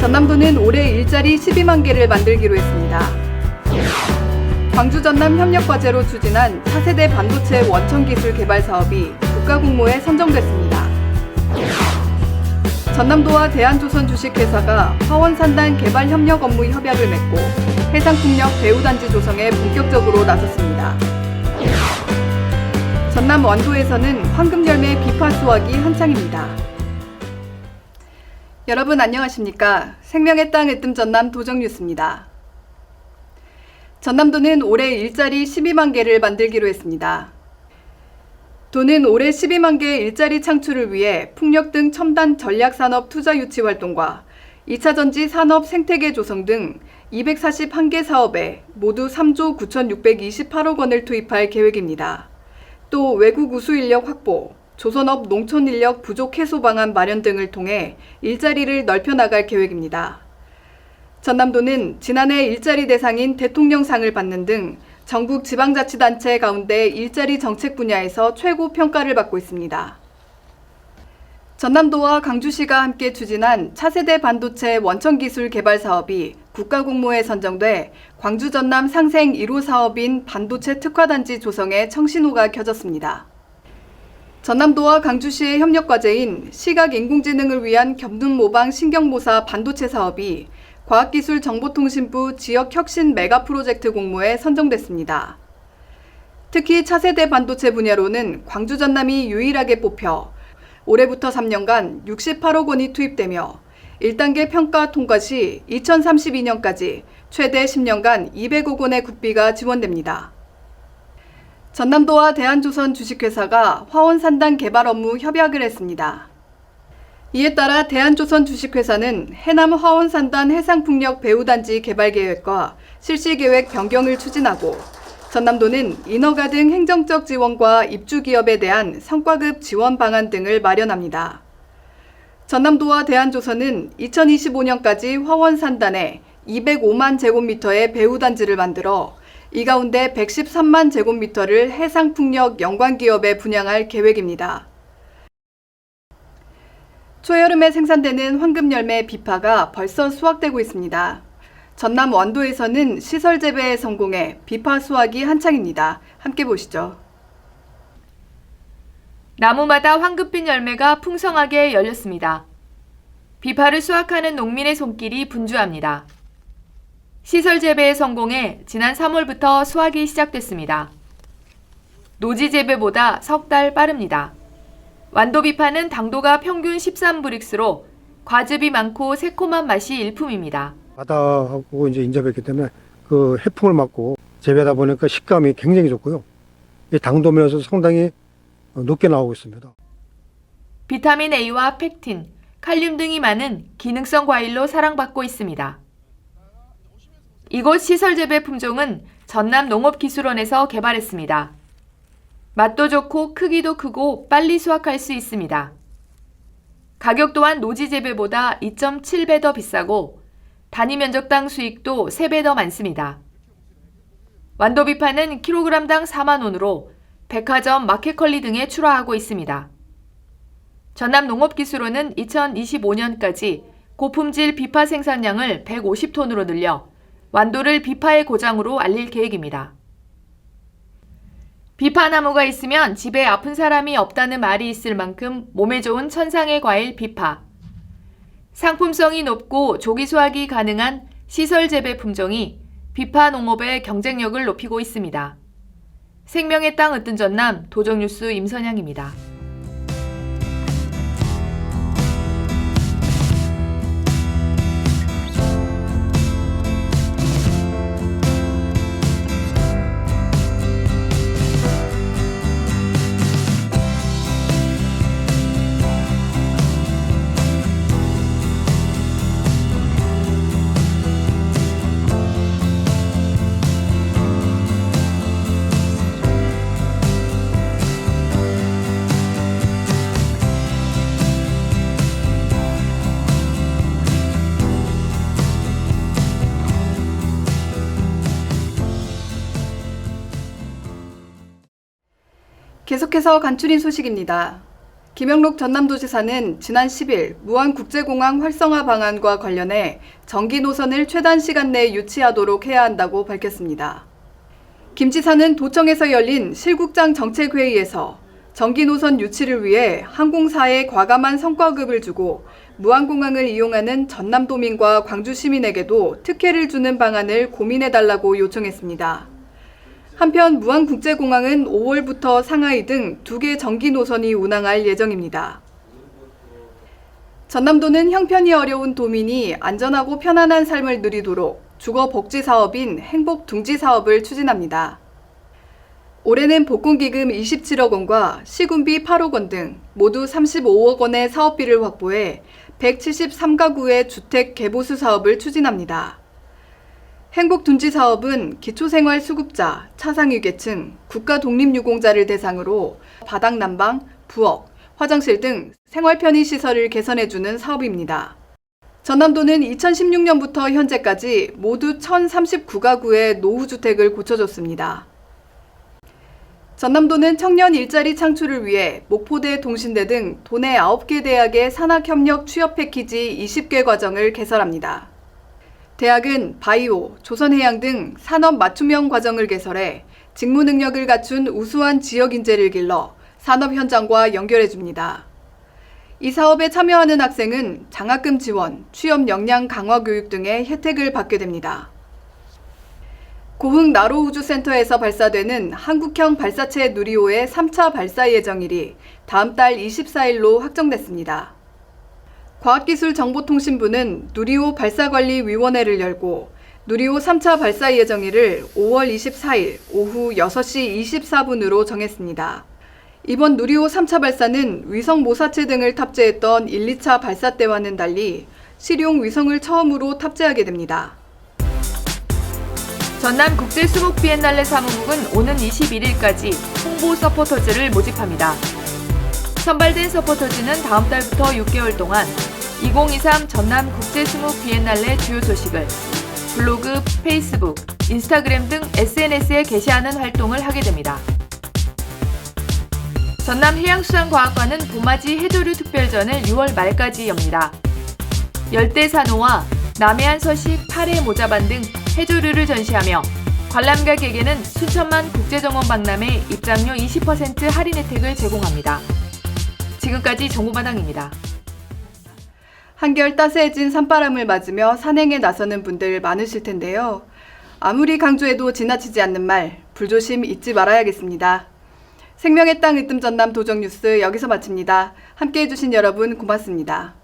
전남도는 올해 일자리 12만 개를 만들기로 했습니다. 광주 전남 협력과제로 추진한 차세대 반도체 원천기술 개발 사업이 국가공모에 선정됐습니다. 전남도와 대한조선 주식회사가 화원산단 개발 협력 업무 협약을 맺고 해상풍력 배후단지 조성에 본격적으로 나섰습니다. 전남 완도에서는 황금열매 비파 수확이 한창입니다. 여러분 안녕하십니까? 생명의 땅 으뜸 전남 도정뉴스입니다. 전남도는 올해 일자리 12만 개를 만들기로 했습니다. 도는 올해 12만 개의 일자리 창출을 위해 풍력 등 첨단 전략산업 투자 유치 활동과 2차 전지 산업 생태계 조성 등 241개 사업에 모두 3조 9,628억 원을 투입할 계획입니다. 또 외국 우수 인력 확보, 조선업 농촌 인력 부족 해소 방안 마련 등을 통해 일자리를 넓혀 나갈 계획입니다. 전남도는 지난해 일자리 대상인 대통령상을 받는 등 전국 지방자치단체 가운데 일자리 정책 분야에서 최고 평가를 받고 있습니다. 전남도와 강주시가 함께 추진한 차세대 반도체 원천기술 개발 사업이 국가공모에 선정돼 광주 전남 상생 1호 사업인 반도체 특화단지 조성에 청신호가 켜졌습니다. 전남도와 강주시의 협력과제인 시각인공지능을 위한 겹눈모방 신경모사 반도체 사업이 과학기술정보통신부 지역혁신 메가프로젝트 공모에 선정됐습니다. 특히 차세대 반도체 분야로는 광주 전남이 유일하게 뽑혀 올해부터 3년간 68억 원이 투입되며 1단계 평가 통과 시 2032년까지 최대 10년간 200억 원의 국비가 지원됩니다. 전남도와 대한조선 주식회사가 화원산단 개발 업무 협약을 했습니다. 이에 따라 대한조선 주식회사는 해남 화원산단 해상풍력 배후단지 개발 계획과 실시계획 변경을 추진하고 전남도는 인허가 등 행정적 지원과 입주기업에 대한 성과급 지원 방안 등을 마련합니다. 전남도와 대한조선은 2025년까지 화원산단에 205만 제곱미터의 배후단지를 만들어 이 가운데 113만 제곱미터를 해상풍력 연관기업에 분양할 계획입니다. 초여름에 생산되는 황금열매 비파가 벌써 수확되고 있습니다. 전남 완도에서는 시설 재배에 성공해 비파 수확이 한창입니다. 함께 보시죠. 나무마다 황금빛 열매가 풍성하게 열렸습니다. 비파를 수확하는 농민의 손길이 분주합니다. 시설 재배에 성공해 지난 3월부터 수확이 시작됐습니다. 노지 재배보다 석 달 빠릅니다. 완도 비파는 당도가 평균 13브릭스로 과즙이 많고 새콤한 맛이 일품입니다. 바다하고 이제 인접했기 때문에 그 해풍을 맞고 재배하다 보니까 식감이 굉장히 좋고요. 이 당도 면에서 상당히 높게 나오고 있습니다. 비타민 A와 펙틴, 칼륨 등이 많은 기능성 과일로 사랑받고 있습니다. 이곳 시설 재배 품종은 전남 농업기술원에서 개발했습니다. 맛도 좋고 크기도 크고 빨리 수확할 수 있습니다. 가격 또한 노지 재배보다 2.7배 더 비싸고 단위 면적당 수익도 3배 더 많습니다. 완도 비파는 킬로그램당 4만 원으로 백화점, 마켓컬리 등에 출하하고 있습니다. 전남 농업기술원은 2025년까지 고품질 비파 생산량을 150톤으로 늘려 완도를 비파의 고장으로 알릴 계획입니다. 비파나무가 있으면 집에 아픈 사람이 없다는 말이 있을 만큼 몸에 좋은 천상의 과일 비파. 상품성이 높고 조기 수확이 가능한 시설 재배 품종이 비파 농업의 경쟁력을 높이고 있습니다. 생명의 땅 으뜸 전남 도정뉴스 임선양입니다. 계속해서 간추린 소식입니다. 김영록 전남도지사는 지난 10일 무안국제공항 활성화 방안과 관련해 전기 노선을 최단 시간 내에 유치하도록 해야 한다고 밝혔습니다. 김 지사는 도청에서 열린 실국장 정책회의에서 전기 노선 유치를 위해 항공사에 과감한 성과급을 주고 무안공항을 이용하는 전남도민과 광주 시민에게도 특혜를 주는 방안을 고민해달라고 요청했습니다. 한편 무안국제공항은 5월부터 상하이 등 2개 전기 노선이 운항할 예정입니다. 전남도는 형편이 어려운 도민이 안전하고 편안한 삶을 누리도록 주거복지 사업인 행복둥지 사업을 추진합니다. 올해는 복권기금 27억 원과 시군비 8억 원 등 모두 35억 원의 사업비를 확보해 173가구의 주택 개보수 사업을 추진합니다. 행복둔지 사업은 기초생활수급자, 차상위계층, 국가독립유공자를 대상으로 바닥난방, 부엌, 화장실 등 생활편의시설을 개선해주는 사업입니다. 전남도는 2016년부터 현재까지 모두 1,039가구의 노후주택을 고쳐줬습니다. 전남도는 청년 일자리 창출을 위해 목포대, 동신대 등 도내 9개 대학의 산학협력 취업 패키지 20개 과정을 개설합니다. 대학은 바이오, 조선해양 등 산업 맞춤형 과정을 개설해 직무 능력을 갖춘 우수한 지역 인재를 길러 산업 현장과 연결해줍니다. 이 사업에 참여하는 학생은 장학금 지원, 취업 역량 강화 교육 등의 혜택을 받게 됩니다. 고흥 나로우주센터에서 발사되는 한국형 발사체 누리호의 3차 발사 예정일이 다음 달 24일로 확정됐습니다. 과학기술정보통신부는 누리호 발사관리위원회를 열고 누리호 3차 발사 예정일을 5월 24일 오후 6시 24분으로 정했습니다. 이번 누리호 3차 발사는 위성 모사체 등을 탑재했던 1, 2차 발사 때와는 달리 실용 위성을 처음으로 탑재하게 됩니다. 전남국제수목비엔날레 사무국은 오는 21일까지 홍보 서포터즈를 모집합니다. 선발된 서포터즈는 다음 달부터 6개월 동안 2023 전남국제수목비엔날레 주요 소식을 블로그, 페이스북, 인스타그램 등 SNS에 게시하는 활동을 하게 됩니다. 전남해양수산과학관은 봄맞이 해조류 특별전을 6월 말까지 엽니다. 열대산호와 남해안 서식, 파래, 모자반 등 해조류를 전시하며 관람객에게는 순천만 국제정원 박람회 입장료 20% 할인 혜택을 제공합니다. 지금까지 정보바닥입니다. 한결 따스해진 산바람을 맞으며 산행에 나서는 분들 많으실 텐데요. 아무리 강조해도 지나치지 않는 말, 불조심 잊지 말아야겠습니다. 생명의 땅 으뜸 전남 도정뉴스 여기서 마칩니다. 함께해 주신 여러분 고맙습니다.